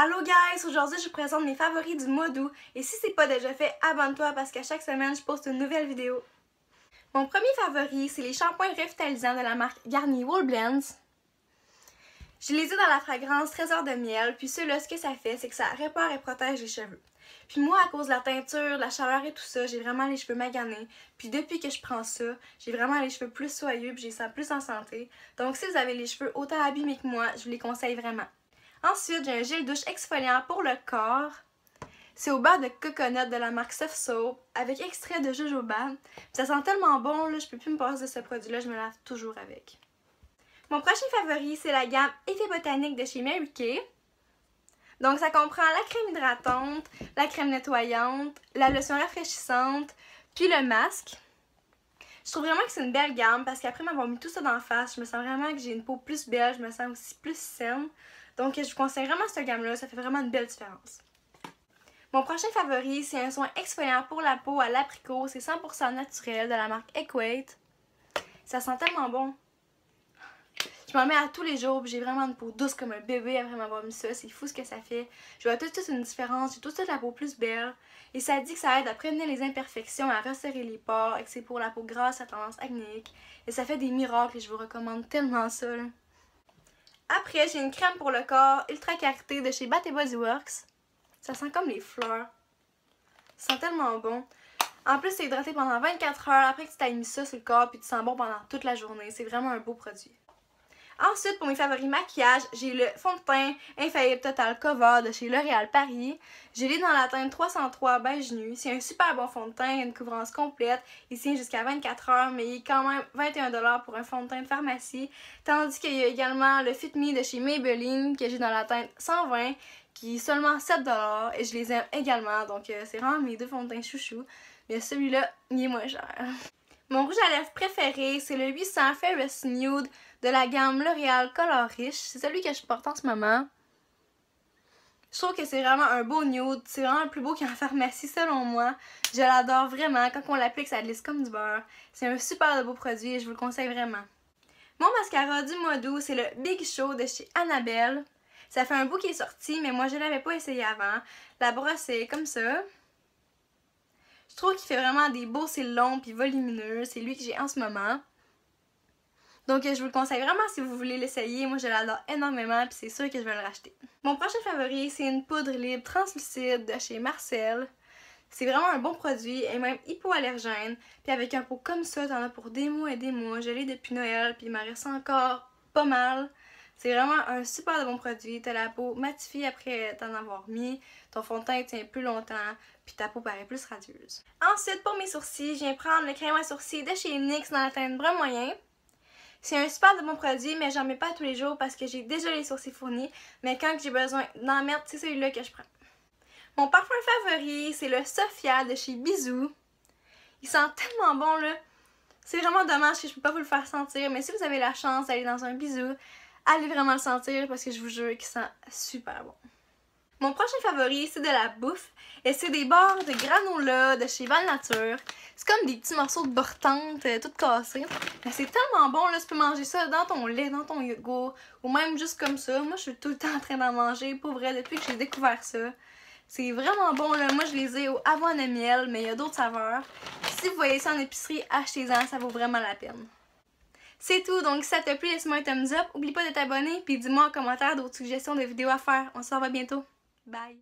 Allô guys, aujourd'hui je vous présente mes favoris du mois d'août et si c'est pas déjà fait, abonne-toi parce qu'à chaque semaine je poste une nouvelle vidéo. Mon premier favori, c'est les shampoings revitalisants de la marque Garnier Wool Blends. Je les ai dans la fragrance Trésor de miel, puis ceux-là, ce que ça fait, c'est que ça répare et protège les cheveux. Puis moi, à cause de la teinture, de la chaleur et tout ça, j'ai vraiment les cheveux maganés. Puis depuis que je prends ça, j'ai vraiment les cheveux plus soyeux puis je les sens plus en santé. Donc si vous avez les cheveux autant abîmés que moi, je vous les conseille vraiment. Ensuite, j'ai un gel douche exfoliant pour le corps. C'est au beurre de coconut de la marque Soft Soap avec extrait de jojoba. Ça sent tellement bon, là, je peux plus me passer de ce produit-là, je me lave toujours avec. Mon prochain favori, c'est la gamme Effet Botanique de chez Mary Kay. Donc ça comprend la crème hydratante, la crème nettoyante, la lotion rafraîchissante, puis le masque. Je trouve vraiment que c'est une belle gamme parce qu'après m'avoir mis tout ça dans la face, je me sens vraiment que j'ai une peau plus belle, je me sens aussi plus saine. Donc je vous conseille vraiment cette gamme-là, ça fait vraiment une belle différence. Mon prochain favori, c'est un soin exfoliant pour la peau à l'abricot, c'est 100% naturel de la marque Equate. Ça sent tellement bon. Je m'en mets à tous les jours, j'ai vraiment une peau douce comme un bébé après m'avoir mis ça, c'est fou ce que ça fait. Je vois tout de suite une différence, j'ai tout de suite la peau plus belle. Et ça dit que ça aide à prévenir les imperfections, à resserrer les pores, et que c'est pour la peau grasse à tendance acnéique. Et ça fait des miracles et je vous recommande tellement ça. Là. Après, j'ai une crème pour le corps ultra carité de chez Bath & Body Works. Ça sent comme les fleurs. Ça sent tellement bon. En plus, c'est hydraté pendant 24 heures après que tu t'as mis ça sur le corps puis tu sens bon pendant toute la journée. C'est vraiment un beau produit. Ensuite, pour mes favoris maquillage, j'ai le fond de teint Infaillible Total Cover de chez L'Oréal Paris. Je l'ai dans la teinte 303 beige nu. C'est un super bon fond de teint, une couvrance complète. Il tient jusqu'à 24 heures, mais il est quand même 21 $ pour un fond de teint de pharmacie. Tandis qu'il y a également le Fit Me de chez Maybelline que j'ai dans la teinte 120 qui est seulement 7 $ et je les aime également. Donc c'est vraiment mes deux fonds de teint chouchou. Mais celui-là, il est moins cher. Mon rouge à lèvres préféré, c'est le 800 Fairest Nude de la gamme L'Oréal Color Riche. C'est celui que je porte en ce moment. Je trouve que c'est vraiment un beau nude. C'est vraiment le plus beau qu'il y a en pharmacie selon moi. Je l'adore vraiment. Quand on l'applique, ça glisse comme du beurre. C'est un super beau produit et je vous le conseille vraiment. Mon mascara du mois d'août, c'est le Big Show de chez Annabelle. Ça fait un bout qu'il est sorti, mais moi je ne l'avais pas essayé avant. La brosse est comme ça. Je trouve qu'il fait vraiment des beaux cils longs puis volumineux. C'est lui que j'ai en ce moment. Donc je vous le conseille vraiment si vous voulez l'essayer. Moi je l'adore énormément puis c'est sûr que je vais le racheter. Mon prochain favori, c'est une poudre libre translucide de chez Marcel. C'est vraiment un bon produit et même hypoallergène. Puis avec un pot comme ça, t'en as pour des mois et des mois. Je l'ai depuis Noël puis il m'en reste encore pas mal. C'est vraiment un super bon produit. T'as la peau matifiée après t'en avoir mis. Ton fond de teint tient plus longtemps. Puis ta peau paraît plus radieuse. Ensuite, pour mes sourcils, je viens prendre le crème à sourcils de chez NYX dans la teinte brun moyen. C'est un super de bon produit, mais j'en mets pas tous les jours parce que j'ai déjà les sourcils fournis. Mais quand j'ai besoin d'en mettre, c'est celui-là que je prends. Mon parfum favori, c'est le Sophia de chez Bisous. Il sent tellement bon, là. C'est vraiment dommage que je peux pas vous le faire sentir. Mais si vous avez la chance d'aller dans un Bisou, allez vraiment le sentir parce que je vous jure qu'il sent super bon. Mon prochain favori, c'est de la bouffe et c'est des barres de granola de chez Val Nature. C'est comme des petits morceaux de beurre-tente toutes cassées. Mais c'est tellement bon, là, tu peux manger ça dans ton lait, dans ton yogourt ou même juste comme ça. Moi, je suis tout le temps en train d'en manger, pour vrai, depuis que j'ai découvert ça. C'est vraiment bon, là. Moi, je les ai au avoine et miel, mais il y a d'autres saveurs. Si vous voyez ça en épicerie, achetez-en, ça vaut vraiment la peine. C'est tout, donc si ça t'a plu, laisse-moi un thumbs up. Oublie pas de t'abonner, puis dis-moi en commentaire d'autres suggestions de vidéos à faire. On se revoit bientôt. Bye!